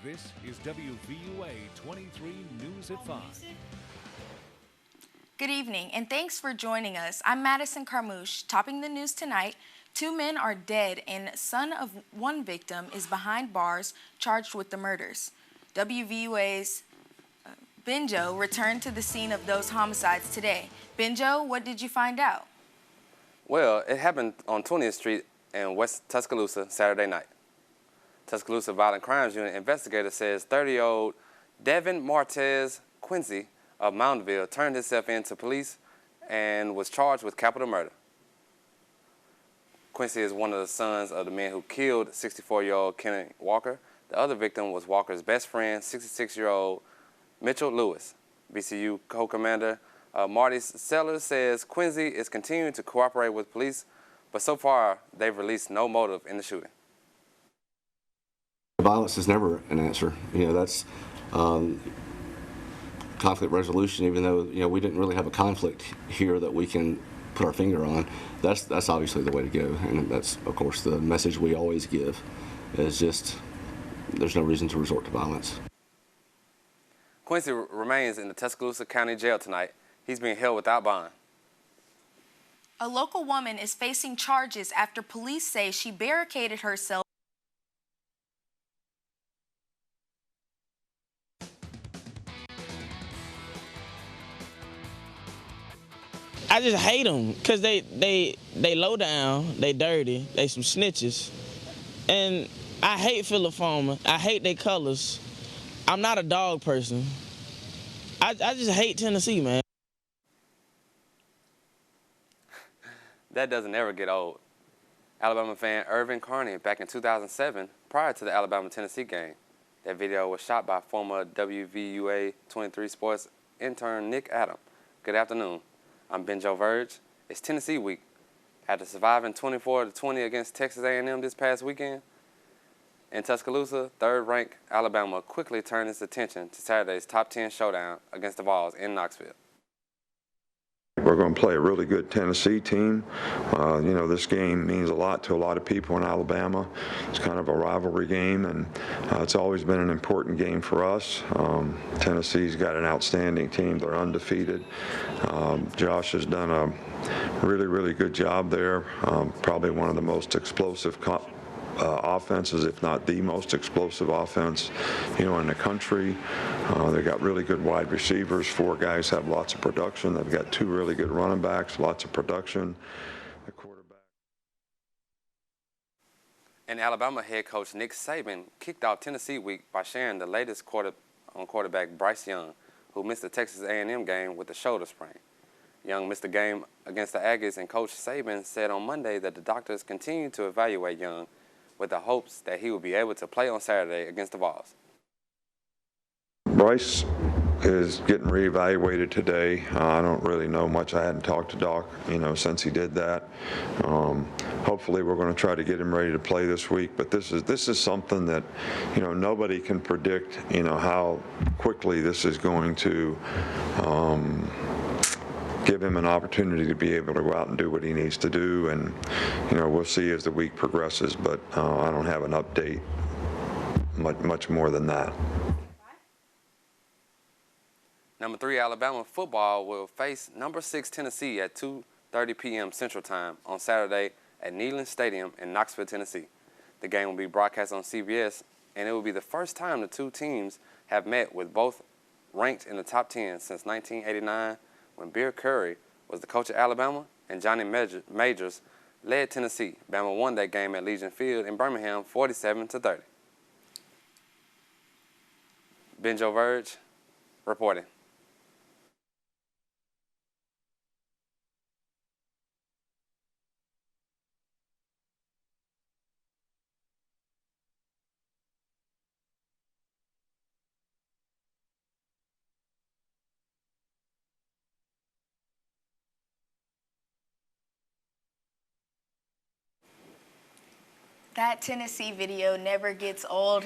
This is WVUA 23 News at 5. Good evening, and thanks for joining us. I'm Madison Carmouche. Topping the news tonight, 2 men are dead and son of one victim is behind bars charged with the murders. WVUA's Benjo returned to the scene of those homicides today. Benjo, what did you find out? Well, it happened on 20th Street in West Tuscaloosa Saturday night. Tuscaloosa Violent Crimes Unit investigator says 30-year-old Devin Martez Quincy of Mountville turned himself in to police and was charged with capital murder. Quincy is one of the sons of the man who killed 64-year-old Kenny Walker. The other victim was Walker's best friend, 66-year-old Mitchell Lewis. BCU co-commander Marty Sellers says Quincy is continuing to cooperate with police, but so far they've released no motive in the shooting. Violence is never an answer. That's conflict resolution. Even though we didn't really have a conflict here that we can put our finger on, that's obviously the way to go, and that's of course the message we always give. Is just there's no reason to resort to violence. Quincy remains in the Tuscaloosa County Jail tonight. He's being held without bond. A local woman is facing charges after police say she barricaded herself. I just hate them because they low down, they dirty, they some snitches, and I hate Philip. I hate their colors. I'm not a dog person. I just hate Tennessee, man. That doesn't ever get old. Alabama fan Irvin Carney back in 2007, prior to the Alabama-Tennessee game. That video was shot by former WVUA 23 Sports intern Nick Adam. Good afternoon. I'm Benjo Verge. It's Tennessee week. After surviving 24-20 against Texas A&M this past weekend, in Tuscaloosa, third-ranked Alabama quickly turned its attention to Saturday's top 10 showdown against the Vols in Knoxville. We're going to play a really good Tennessee team. This game means a lot to a lot of people in Alabama. It's kind of a rivalry game, and it's always been an important game for us. Tennessee's got an outstanding team. They're undefeated. Josh has done a really, really good job there. Probably one of the most explosive offenses, if not the most explosive offense, in the country. They've got really good wide receivers. 4 guys have lots of production. They've got 2 really good running backs, lots of production. The quarterback. And Alabama head coach Nick Saban kicked off Tennessee week by sharing the latest on quarterback Bryce Young, who missed the Texas A&M game with a shoulder sprain. Young missed the game against the Aggies, and Coach Saban said on Monday that the doctors continue to evaluate Young with the hopes that he will be able to play on Saturday against the Vols. Bryce is getting reevaluated today. I don't really know much. I hadn't talked to Doc, since he did that. Hopefully we're going to try to get him ready to play this week, but this is something that, nobody can predict, how quickly this is going to give him an opportunity to be able to go out and do what he needs to do, and we'll see as the week progresses, but I don't have an update much more than that. Number 3 Alabama football will face number 6 Tennessee at 2:30 p.m. Central Time on Saturday at Neyland Stadium in Knoxville, Tennessee. The game will be broadcast on CBS, and it will be the first time the 2 teams have met with both ranked in the top 10 since 1989, when Bill Curry was the coach of Alabama and Johnny Majors led Tennessee. Bama won that game at Legion Field in Birmingham 47-30. Benjo Verge reporting. That Tennessee video never gets old.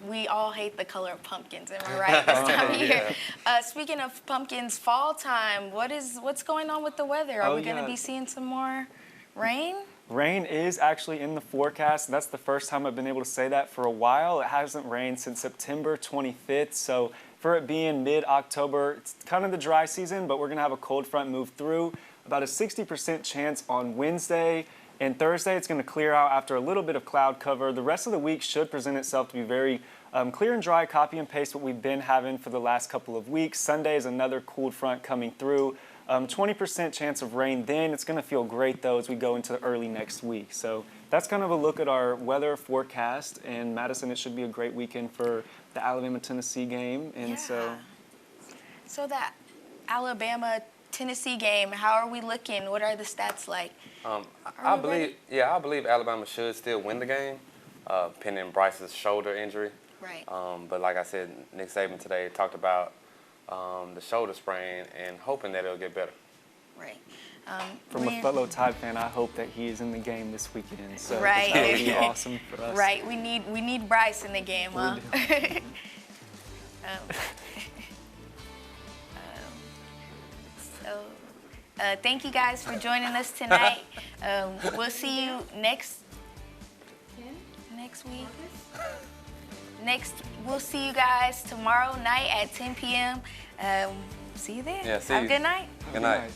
We all hate the color of pumpkins, am I right, this time of year? Speaking of pumpkins, fall time, what's going on with the weather? Are we going to be seeing some more rain? Rain is actually in the forecast. That's the first time I've been able to say that for a while. It hasn't rained since September 25th, so for it being mid-October, it's kind of the dry season, but we're going to have a cold front move through. About a 60% chance on Wednesday, and Thursday it's going to clear out after a little bit of cloud cover. The rest of the week should present itself to be very clear and dry, copy and paste what we've been having for the last couple of weeks. Sunday is another cold front coming through. 20% chance of rain then. It's going to feel great, though, as we go into early next week. So that's kind of a look at our weather forecast. And Madison, it should be a great weekend for the Alabama-Tennessee game. And So that Alabama-Tennessee game, how are we looking? What are the stats like? I believe Alabama should still win the game, pending Bryce's shoulder injury. Right. But like I said, Nick Saban today talked about the shoulder sprain and hoping that it'll get better. Right. From a fellow Tide fan, I hope that he is in the game this weekend. So right. that would be awesome for us. Right. We need Bryce in the game, huh? Thank you guys for joining us tonight. We'll see you next week. We'll see you guys tomorrow night at 10 p.m. See you then. Yeah, see Have you. a good night. Good night.